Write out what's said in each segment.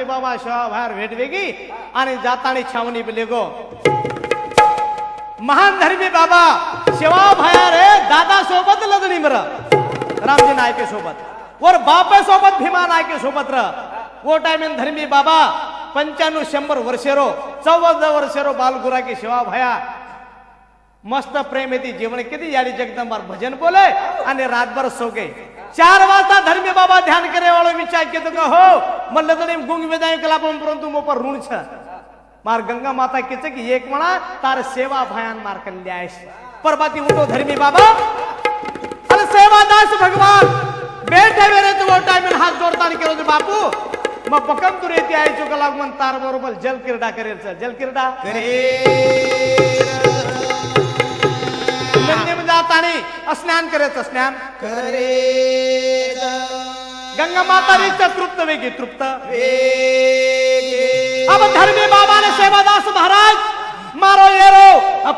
धर्मी बाबा शिवा बाहेर भेट वेगी आणि जातानी छावणी लेगो महान धर्मी बाबा शिवा बाहेर दादा सोबत लग्नी बर रामजी नायके सोबत और बापे सोबत भीमा नायके सोबत वो टाइम धर्मी बाबा 95-100 वर्षेरो 14 वर्षेरो बालगुरा की शिवा भया मस्त प्रेम येते जेवण किती याडी जगदंबार भजन बोले आणि रातभर सोगे 4 वाजता धर्मी बाबा ध्यान करे वाळो विचार केतो का हो म्हणलं तरी गुंग वेदाय कलापम परंतु मो पर ऋण छ मार गंगा माता केचे की एक म्हणा तार सेवा भयान मार कल्यास परबाती उठो धर्मी बाबा अरे सेवादास भगवान बैठे वेरे तो वो टाइम में हाथ जोड़ता नहीं करो बापू मग पकम तू रेती आहे चुका लागून तार बरोबर जल क्रीडा करेल जल क्रीडा में जातानी स्नान करायचं स्नान करे गंगा माता रीच तृप्त वेगी तृप्त अब धर्मी बाबा ने सेवादास महाराज मारो येरो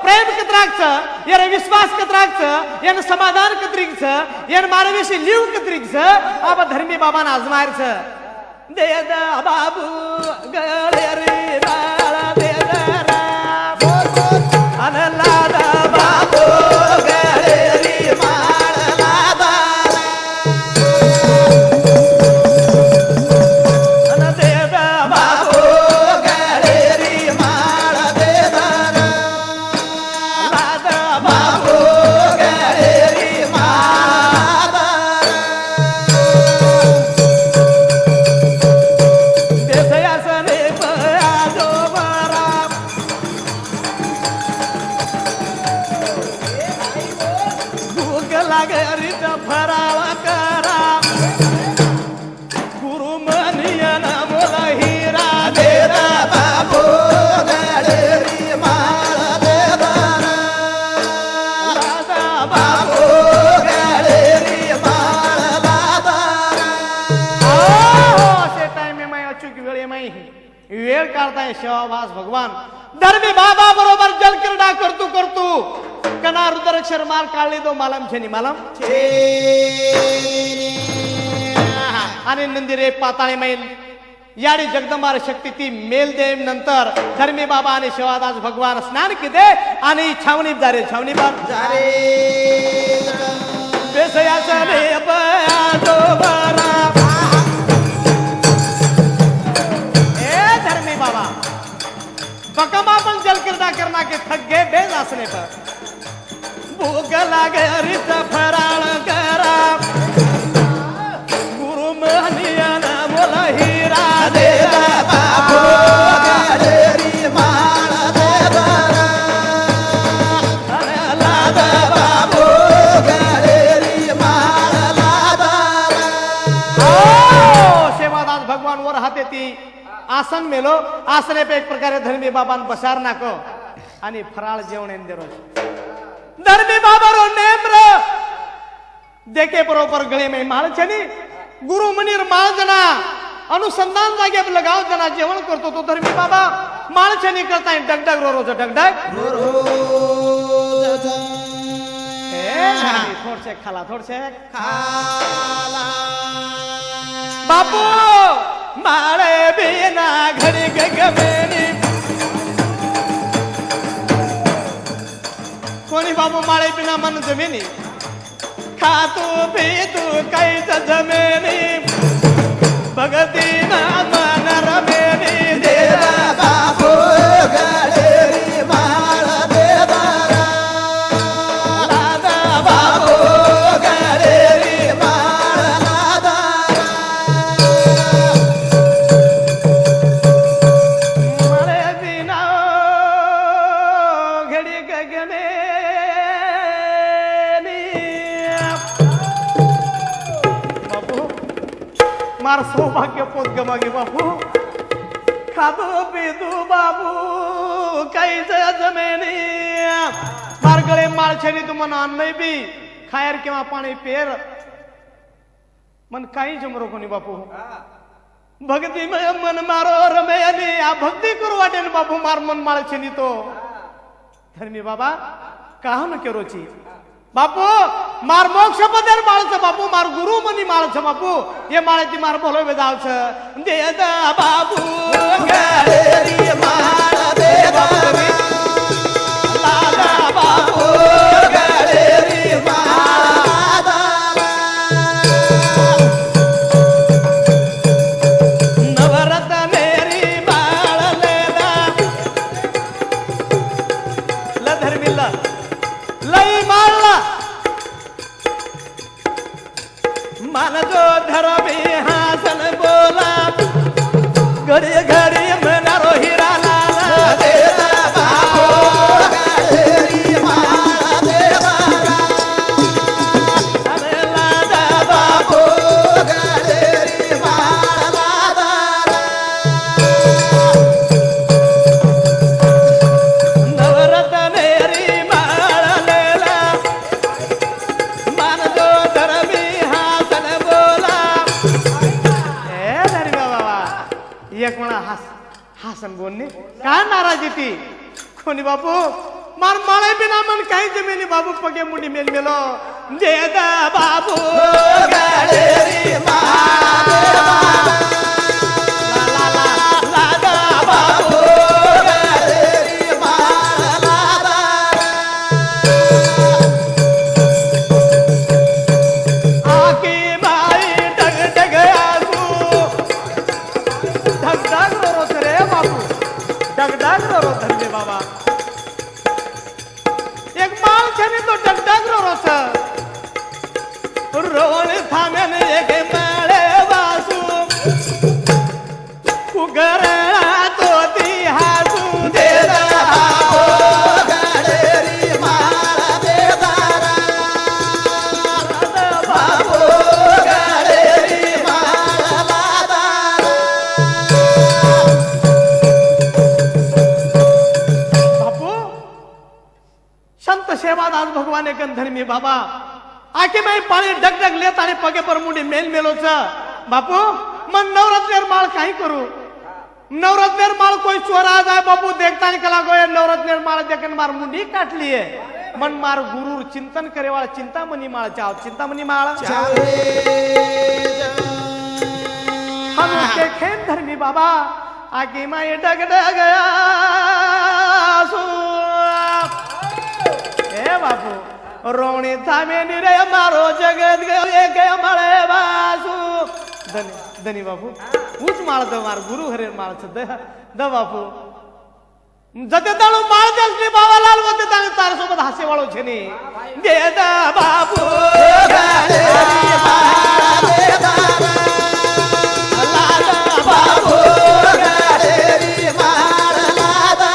प्रेम कतरागच येरे विश्वास कतरागच येन समाधान कतरीगच येन मारवेशी लिव कतरीगच अब धर्मी बाबा ने आजमायरच दे दा बाबू गळे रे राळा दे दा अनला दा बाबू गळे रे माळला दा अन दे दा बाबू गळे रे माळ दे दा दा बाबू गळे रे माळ देसयासने पयाजो बरा भूक लागरीत फराळ करा गुरु मनियन मोल हिरा दे रा बाबू गळेरी माळ दे दा बाबू गळेरी माळ दा असे टाइम में मैं अचूक वेळे में वेळ काढताय शिवाभास भगवान धर्मी बाबा बरोबर जल क्रीडा करतू करतू कना रुद्राक्षर मार काढली दो मालम छेनी मालम आणि नंदिरे पाताळे मैल याडी जगदंबार शक्ती ती मेल दे नंतर धर्मी बाबा आणि शिवादास भगवान स्नान किदे आणि छावणी जारे छावणी बार जारे बेसयासने पयाजो बरा धर्मी बाबा बकमा अपन जल क्रीडा करना के थक गए बेज आसने पर भूख लागे रित फराळ करा गुरु मनियन मोल हिरा दे बाबू गळेरी माळ दे दा बाबू गळेरी माळ दा सेवादास भगवान वर हाते ती आसन मेलो आसने पे एक प्रकारे धर्मी बाबा बसार नाको आणि फराळ जेवण एंदेरो धर्मी बाबा रो नेम्र देखे बरोबर गळे में माळ छनी गुरु मनीर माळ जना अनुसंधान जागे लगाव जना जेवण करतो तो धर्मी बाबा माळ छनी करताय डगडग रोज डगडग थोडसे खाला थोडसे खाला बापू माळे बिना घडी गगमेनी कोणी बाबू माळे बिना मन जमिनी खातू पितू काहीच जमेनी भगती ना मन रमेनी दे बाबू गळेरी माळ दे दा बाबू गळेरी माळ दा माळे बिना घडी गगने मार सौभाग्य पोत गमागे बापू खादू पिदू बाबू काही जमेनी मार गळे माळछेनी तू मन अन्न बी खायर किंवा पाणी पेर मन काही जमरो कोणी बापू भक्ती मन मारो रमेनी आ भक्ती करू वाटेन बापू मार मन माळछेनी तो धर्मी बाबा काहन केरोची बापू मार मोक्ष पदेर माळच बापू मार गुरु मनी माळच बापू ये माळेती मार बोलवे जावच दे दा बापू गळेरी माळ दे बापू लादा बापू गळेरी माळ नवरत्नेरी माळ लेदा ल धर्मिल्ला लई माळला मन जो धरमी हासन बोला घडी घडी मनारो हिरा लाला देवा बापू गळेरी माळ देवा अरे लादा बापू गळेरी माळ लादा नवरत्नेरी माळ लेला मन जो धरमी हासन बोला ए धर्म्या बाबा एक म्हणा हासन बोलणे काय नाराजी ती कोणी बापू मार माळे बिना मन काही जमिनी बाबू पगे मुंडी मेल मेलो देदा बाबू गळेरी माळ ला ला ला लादा बाबू गळेरी माळ लादा आकी बाई डग डग आसू धग धग रोस रे बाबू डग डग रो धरले बाबा एक माल छने तो डग डग रोस रोण थामेन एक माळे वासू कुगरा तो ती हासू देदा बापू गळेरी माळ देदा बापू गळेरी माळ लादा बापू संत सेवादास भगवान धर्मी बाबा आके माई पाणी डगडग लेत आणि पगे पर मुंडी मेल मेलोच बापू मन नवरत्नेर माळ काही करू नवरत्नेर माळ कोई चोरा जाय बापू देखता कला गोये नवरत्नेर माळ देखन मार मुंडी काटली है मन मार गुरु चिंतन करे वाला चिंतामणी माळ चाव चिंतामणी माळ हम के खेन धर्मी बाबा आगे माई डगडग आसू ए बापू रोणी थामे निरे मारो जगत गए माळे बासू धनी धनी बापू उच माळ द मार गुरु हरे माळ द बापू जते ताळू माळ देसली बाबालाल वते ताने तार सोबत हास्य वाळो छेनी दे दा बापू गळेरी माळ दे दारा लादा बापू गळेरी माळ लादा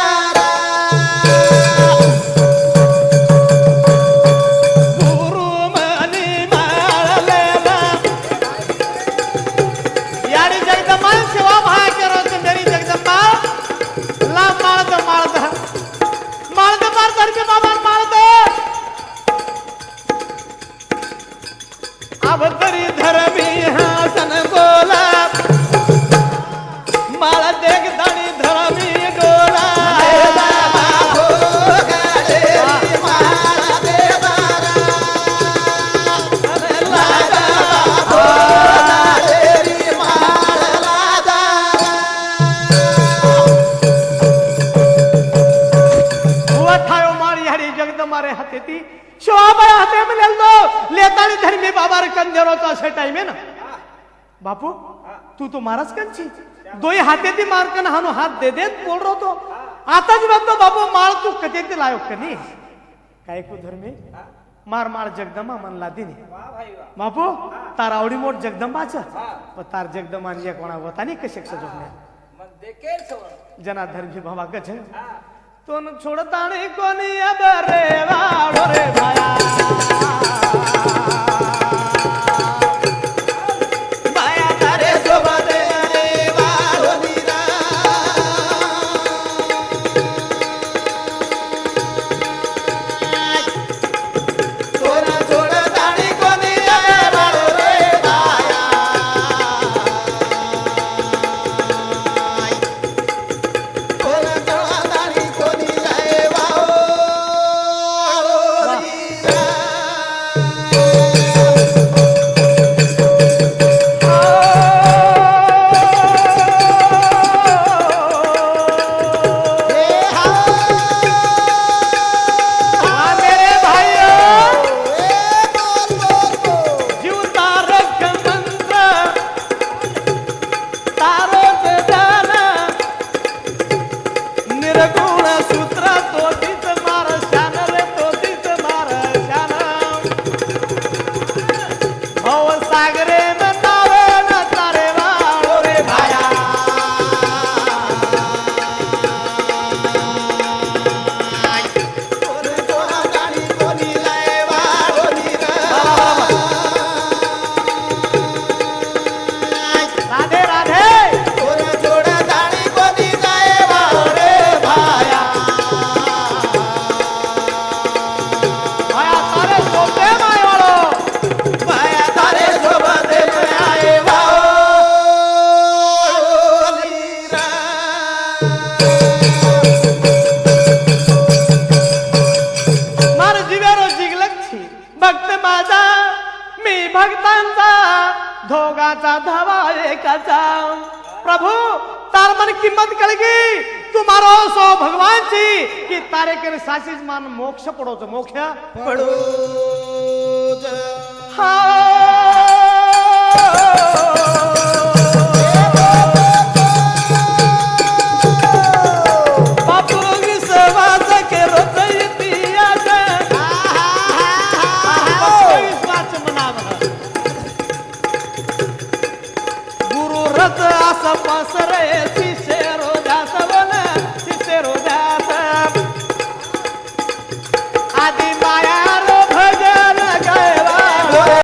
अवतरी धरमी हासन बोला माळ देख दाणी धरमी डोला देदा बापू गळेरी माळ देदा लादा बापू गळेरी माळ लादा उठायो माळी हरी जगदंबारे हातेती शोभाबाई हाते मिळेल तो लेतानी धर्मी बाबा रे कंदेरोचा असे टाइम आहे ना बापू तू तो महाराज कंची दोई हाते ती मारकन हानो हात दे देत बोल रहो तो आताच बघतो बापू माळ तू कथे ते लायो कनी काय को धर्मी मार माळ जगदंबा म्हणला दिनी बापू तार आवडी मोठ जगदंबाच पण तार जगदंबा आणि कोणा होता नाही कसे जोडण्या मग देखेल सवड जना धर्मी बाबा गज तो छोड़ता नहीं कोनी अब रे वाड़ो रे भाया भाया तारे सोबत रे वाड़ो नीरा तोरा छोड़ता नहीं कोनी अब वाड़ो रे भाया तोरा छोड़ता नहीं कोनी जाए वाड़ो नीरा भक्तांचा धोगाचा धावा एकाचा प्रभु तार मन किंमत कळगी तुम्हारो सो भगवानची की तारे कर सासीज मान मोक्ष पडोच मोक्ष पडो हा